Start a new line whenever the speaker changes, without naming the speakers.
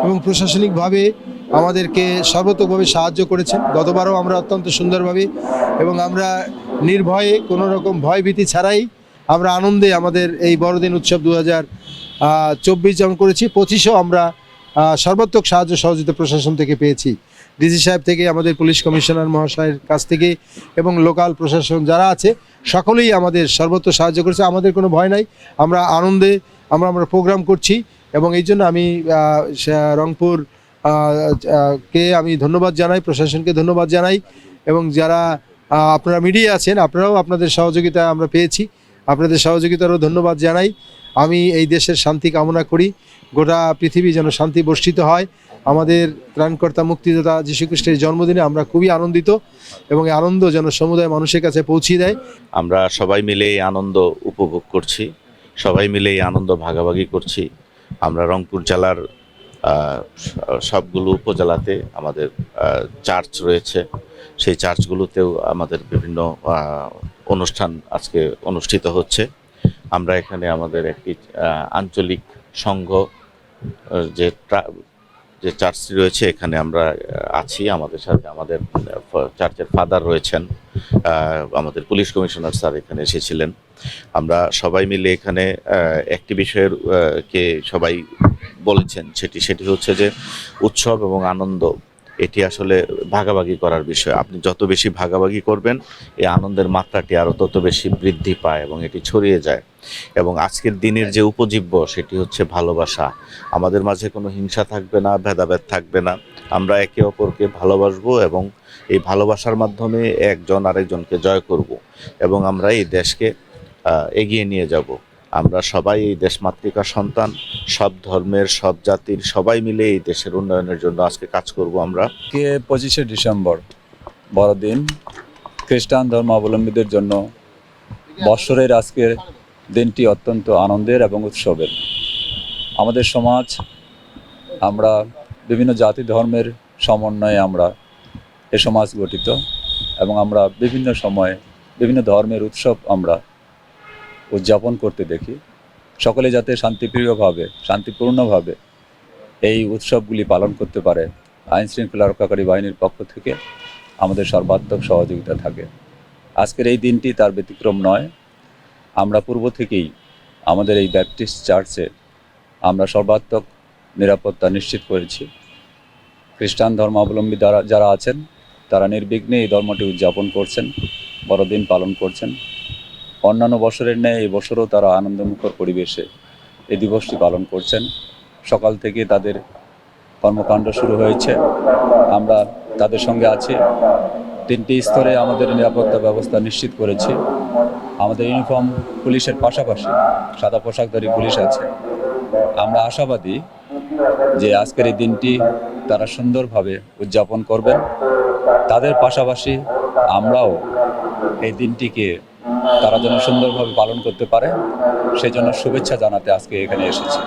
এবং প্রশাসনিকভাবে আমাদেরকে সর্বাত্মকভাবে সাহায্য করেছেন। গতবারও আমরা অত্যন্ত সুন্দরভাবে এবং আমরা নির্ভয়ে কোনো রকম ভয়ভীতি ছাড়াই আমরা আনন্দে আমাদের এই বড়দিন উৎসব 2024 যেমন করেছি, 25ও আমরা সর্বাত্মক সাহায্য সহযোগিতা প্রশাসন থেকে পেয়েছি। ডিসি সাহেব থেকে, আমাদের পুলিশ কমিশনার মহাশয়ের কাছ থেকে এবং লোকাল প্রশাসন যারা আছে সকলেই আমাদের সর্বত্র সাহায্য করেছে। আমাদের কোনো ভয় নাই, আমরা আনন্দে আমরা প্রোগ্রাম করছি এবং এই জন্য আমি রংপুর কে আমি ধন্যবাদ জানাই, প্রশাসনকে ধন্যবাদ জানাই এবং যারা আপনারা মিডিয়া আছেন আপনারাও আপনাদের সহযোগিতা আমরা পেয়েছি, আপনাদের সহযোগিতারও ধন্যবাদ জানাই। আমি এই দেশের শান্তি কামনা করি, গোটা পৃথিবী যেন শান্তি বর্ষিত হয়। আমাদের ত্রাণকর্তা মুক্তিদাতা যীশুখ্রিস্টের জন্মদিনে আমরা খুবই আনন্দিত এবং এই আনন্দ যেন সমুদায় মানুষের কাছে পৌঁছে দেয়।
আমরা সবাই মিলে এই আনন্দ উপভোগ করছি, সবাই মিলে এই আনন্দ ভাগাভাগি করছি। আমরা রংপুর জেলার সবগুলো উপজেলাতে আমাদের চার্চ রয়েছে, সেই চার্চগুলোতেও আমাদের বিভিন্ন অনুষ্ঠান আজকে অনুষ্ঠিত হচ্ছে। আমরা এখানে আমাদের একটি আঞ্চলিক সংঘ যে চার্চটি রয়েছে এখানে আমরা আছি, আমাদের সাথে আমাদের চার্চের ফাদার রয়েছেন, আমাদের পুলিশ কমিশনার স্যার এখানে এসেছিলেন। আমরা সবাই মিলে এখানে একটি বিষয়ের কে সবাই বলেছেন, সেটি হচ্ছে যে উৎসব এবং আনন্দ এটি আসলে ভাগাভাগি করার বিষয়। আপনি যত বেশি ভাগাভাগি করবেন এই আনন্দের মাত্রাটি আরও তত বেশি বৃদ্ধি পায় এবং এটি ছড়িয়ে যায়। এবং আজকের দিনের যে উপজীব্য সেটি হচ্ছে ভালোবাসা। আমাদের মাঝে কোনো হিংসা থাকবে না, ভেদাভেদ থাকবে না। আমরা একে অপরকে ভালোবাসবো এবং এই ভালোবাসার মাধ্যমে একজন আরেকজনকে জয় করব এবং আমরা এই দেশকে এগিয়ে নিয়ে যাব। আমরা সবাই এই দেশমাতৃকার সন্তান, সব ধর্মের, সব জাতির, সবাই মিলে এই দেশের উন্নয়নের জন্য আজকে কাজ করব। আমরা
25শে ডিসেম্বর বড়দিন খ্রিস্টান ধর্মাবলম্বীদের জন্য বৎসরের আজকের দিনটি অত্যন্ত আনন্দের এবং উৎসবের। আমাদের সমাজ, আমরা বিভিন্ন জাতি ধর্মের সমন্বয়ে আমরা এ সমাজ গঠিত এবং আমরা বিভিন্ন সময়ে বিভিন্ন ধর্মের উৎসব আমরা উদযাপন করতে দেখি। সকলে যাতে শান্তিপ্রিয়ভাবে, শান্তিপূর্ণভাবে এই উৎসবগুলি পালন করতে পারে, আইন শৃঙ্খলা রক্ষাকারী বাহিনীর পক্ষ থেকে আমাদের সর্বাত্মক সহযোগিতা থাকে। আজকের এই দিনটি তার ব্যতিক্রম নয়। আমরা পূর্ব থেকেই আমাদের এই ব্যাপটিস্ট চার্চে আমরা সর্বাত্মক নিরাপত্তা নিশ্চিত করেছি। খ্রিস্টান ধর্মাবলম্বী যারা আছেন তারা নির্বিঘ্নে এই ধর্মটি উদযাপন করছেন, বড়দিন পালন করছেন। অন্যান্য বছরের ন্যায় এই বছরও তারা আনন্দমুখর পরিবেশে এই দিবসটি পালন করছেন। সকাল থেকে তাদের কর্মকাণ্ড শুরু হয়েছে, আমরা তাদের সঙ্গে আছি। 3টি স্তরে আমাদের নিরাপত্তা ব্যবস্থা নিশ্চিত করেছি। আমাদের ইউনিফর্ম পুলিশের পাশাপাশি সাদা পোশাকধারী পুলিশ আছে। আমরা আশাবাদী যে আজকের এই দিনটি তারা সুন্দরভাবে উদযাপন করবেন। তাদের পাশাপাশি আমরাও এই দিনটিকে তারা যেন সুন্দরভাবে পালন করতে পারে সেজন্য শুভেচ্ছা জানাতে আজকে এখানে এসেছি।